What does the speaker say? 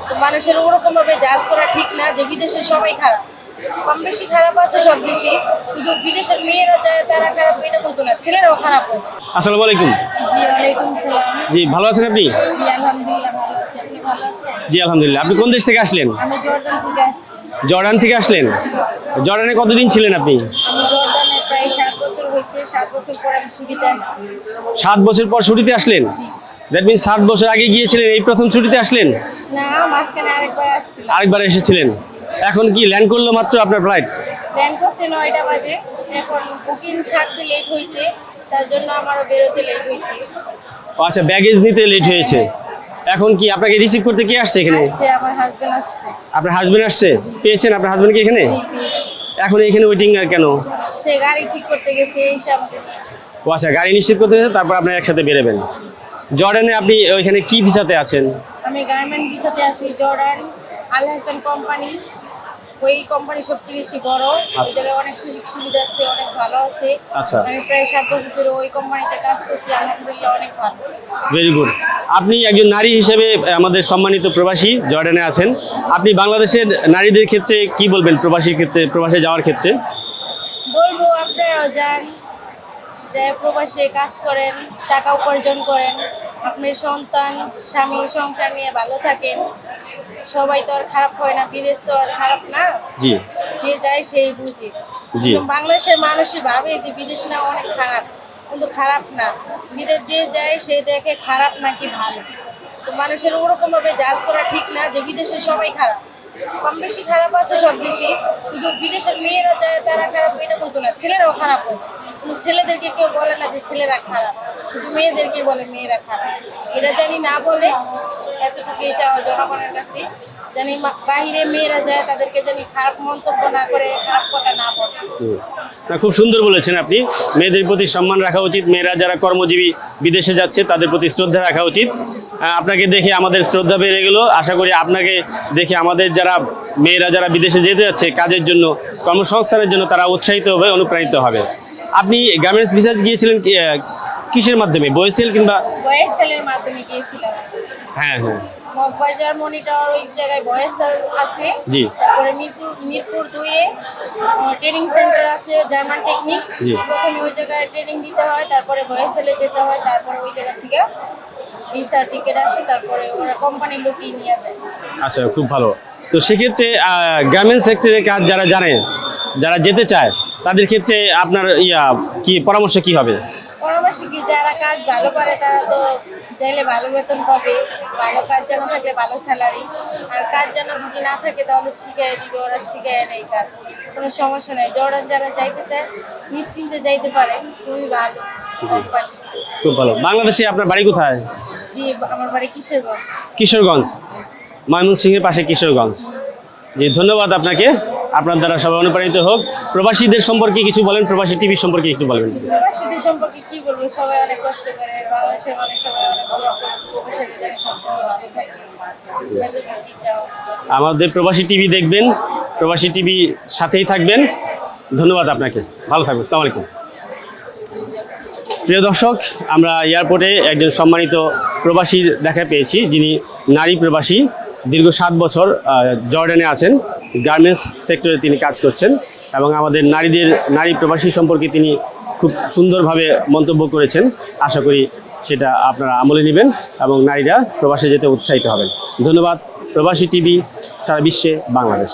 তো মানুষের ওরকম ভাবে জাজ করা ঠিক না যে বিদেশে সবাই খারাপ। কম বেশি খারাপ আছে সব দেশে, শুধু বিদেশের মেয়েরা যায় তারা খারাপ এটা বলতো না, ছেলেরাও খারাপ হয়। আসসালামু আলাইকুম। জি ওয়ালাইকুম সালাম। জি, ভালো আছেন আপনি? জি আলহামদুলিল্লাহ ভালো আছি, আপনি ভালো আছেন? জি আলহামদুলিল্লাহ। আপনি কোন দেশ থেকে আসলেন? আমি জর্দান থেকে আসছি। জর্ডান থেকে আসলেন? জর্ডানে কতদিন ছিলেন আপনি? আমি জর্দানে প্রায় 7 বছর হয়েছে, 7 বছর পর আমি ছুটিতে আসছি। 7 বছর পর ছুটিতে আসলেন? জি। দ্যাট মিনস 7 বছর আগে গিয়েছিলেন, এই প্রথম ছুটিতে আসলেন? না, মাঝখানে আরেকবার আসছিলাম। আরেকবার এসেছিলেন। এখন কি ল্যান্ড করলো মাত্র আপনার ফ্লাইট? প্ল্যান করছে 9টা বাজে, এখন বুকিং ছাড়তে লেট হয়েছে, তার জন্য আমারও বেরোতে লেট হয়েছে। আচ্ছা, ব্যাগেজ নিতে লেট হয়েছে। এখন কি আপনাকে রিসিভ করতে কে আসছে এখানে? আসছে আমার হাজবেন্ড আসছে। আপনার হাজবেন্ড আসছে? পেয়েছেন আপনার হাজবেন্ডকে এখানে? জি পেয়েছি। এখন এখানে ওয়েটিং কেন? সে গাড়ি ঠিক করতে গেছে, এসে আমাকে নিয়ে যায়। ও আচ্ছা, গাড়ি নিশ্চিত করতে গেছে, তারপর আপনারা একসাথে বেরোবেন। জর্ডানে আপনি ওইখানে কি ভিসাতে আছেন? আমি গার্মেন্ট ভিসাতে আছি। জর্ডান আল হাসান কোম্পানি, ওই কোম্পানি সবচেয়ে বেশি বড়। ওই জায়গায় অনেক সুযোগ সুবিধা আছে, অনেক ভালো আছে। আচ্ছা। আমি প্রায় 7 বছর ধরে ওই কোম্পানিতে কাজ করছি, আলহামদুলিল্লাহ অনেক ভালো। Very good. আপনি একজন নারী হিসেবে আমাদের সম্মানিত প্রবাসী, জর্ডানে আছেন। আপনি বাংলাদেশের নারীদের ক্ষেত্রে কি বলবেন, প্রবাসীর ক্ষেত্রে, প্রবাসে যাওয়ার ক্ষেত্রে? বলবো আপনারাও যান, যে প্রবাসে কাজ করেন, টাকা উপার্জন করেন, আপনার সন্তান স্বামী সংসার নিয়ে ভালো থাকেন। সবাই তো আর খারাপ হয় না, বিদেশ তো আর খারাপ না। জি যে যায় সেই বুঝে। জি। কিন্তু বাংলাদেশের মানুষই ভাবে যে বিদেশ না অনেক খারাপ, কিন্তু খারাপ না। বিদেশ যে যায় সে দেখে খারাপ নাকি ভালো। তো মানুষের ওরকম ভাবে জাজ করা ঠিক না যে বিদেশে সবাই খারাপ। কম বেশি খারাপ আছে সব দেশে, শুধু বিদেশের মেয়েরা যায় তারা খারাপ এটা বলতো না, ছেলেরাও খারাপ হয়। কিন্তু ছেলেদেরকে কেউ বলে না যে ছেলেরা খারাপ, শুধু মেয়েদেরকে বলে মেয়েরা খারাপ। এটা জানি না বলে, এতটুকুই চাওয়া জনগণের কাছে, জানি বাহিরে মেয়েরা যায় তাদেরকে জানি খারাপ মন্তব্য না করে, খারাপ কথা না বলে। না, খুব সুন্দর বলেছেন আপনি। মেয়েদের প্রতি সম্মান রাখা উচিত। মেয়েরা যারা কর্মজীবী বিদেশে যাচ্ছে তাদের প্রতি শ্রদ্ধা রাখা উচিত। আপনাকে দেখে আমাদের শ্রদ্ধা বেড়ে গেল। আশা করি আপনাকে দেখে আমাদের যারা মেয়েরা যারা বিদেশে যেতে যাচ্ছে কাজের জন্য, কর্মসংস্থানের জন্য, তারা উৎসাহিত হবে, অনুপ্রাণিত হবে। আপনি গার্মেন্টস ভিসা গিয়েছিলেন কিসের মাধ্যমে, বয়েসেল কিংবা? বয়েসেলের মাধ্যমে গিয়েছিলাম। হ্যাঁ হ্যাঁ। মগবাজার মনিটর ওই জায়গায় বয়েসেল আছে। জি। তারপরে মিরপুর 2-এ ট্রেনিং সেন্টার আছে, জার্মান টেকনিক। জি। প্রথমে ওই জায়গায় ট্রেনিং দিতে হয়, তারপরে বয়েসেলে যেতে হয়, তারপরে ওই জায়গা থেকে ভিসা টিকিট আসে, তারপরে ওরা কোম্পানির লোকই নিয়ে যায়। আচ্ছা, খুব ভালো। তো সেক্ষেত্রে গার্মেন্টস সেক্টরের কাজ যারা জানে, যারা যেতে চায়, তাদের ক্ষেত্রে আপনার কি পরামর্শ কি হবে? পরামর্শ কি, যারা কাজ ভালো করে তারা তো চাইলে ভালো বেতন পাবে, ভালো কাজ জানা থাকলে ভালো স্যালারি। আর কাজ জানা বুঝি না থাকে তাহলে শিখিয়ে দিবে, ওরা শিখিয়ে নেই কাজ, কোনো সমস্যা নেই। জর্ডান যারা যাইতে চায় নিশ্চিন্তে যাইতে পারে, খুবই ভালো কোম্পানি। খুব ভালো। বাংলাদেশে আপনার বাড়ি কোথায়? জি আমার বাড়ি কিশোরগঞ্জ। কিশোরগঞ্জ, ময়মনসিংহের পাশে কিশোরগঞ্জ। জি, ধন্যবাদ আপনাকে। আপনার দ্বারা সবাই অনুপ্রাণিত হোক। প্রবাসীদের সম্পর্কে কিছু বলেন, প্রবাসী টিভি সম্পর্কে একটু বলবেন। প্রবাসীদের সম্পর্কে কি বলবো, সবাই অনেক কষ্ট করে, বাংলাদেশের মানুষ সবাই অনেক দোয়া করে প্রবাসীরা যেন সবসময় ভালো থাকে। এতটুকু কি চাও। আমাদের প্রবাসী টিভি দেখবেন, প্রবাসী টিভি সাথেই থাকবেন। ধন্যবাদ আপনাকে, ভালো থাকবেন। আসসালামু আলাইকুম। প্রিয় দর্শক, আমরা এয়ারপোর্টে একজন সম্মানিত প্রবাসীর দেখা পেয়েছি, যিনি নারী প্রবাসী। দীর্ঘ 7 বছর জর্ডানে আছেন, গার্মেন্টস সেক্টরে তিনি কাজ করছেন এবং আমাদের নারী প্রবাসী সম্পর্কে তিনি খুব সুন্দরভাবে মন্তব্য করেছেন। আশা করি সেটা আপনারা আমলে নেবেন এবং নারীরা প্রবাসে যেতে উৎসাহিত হবেন। ধন্যবাদ। প্রবাসী টিভি, সারা বিশ্বে বাংলাদেশ।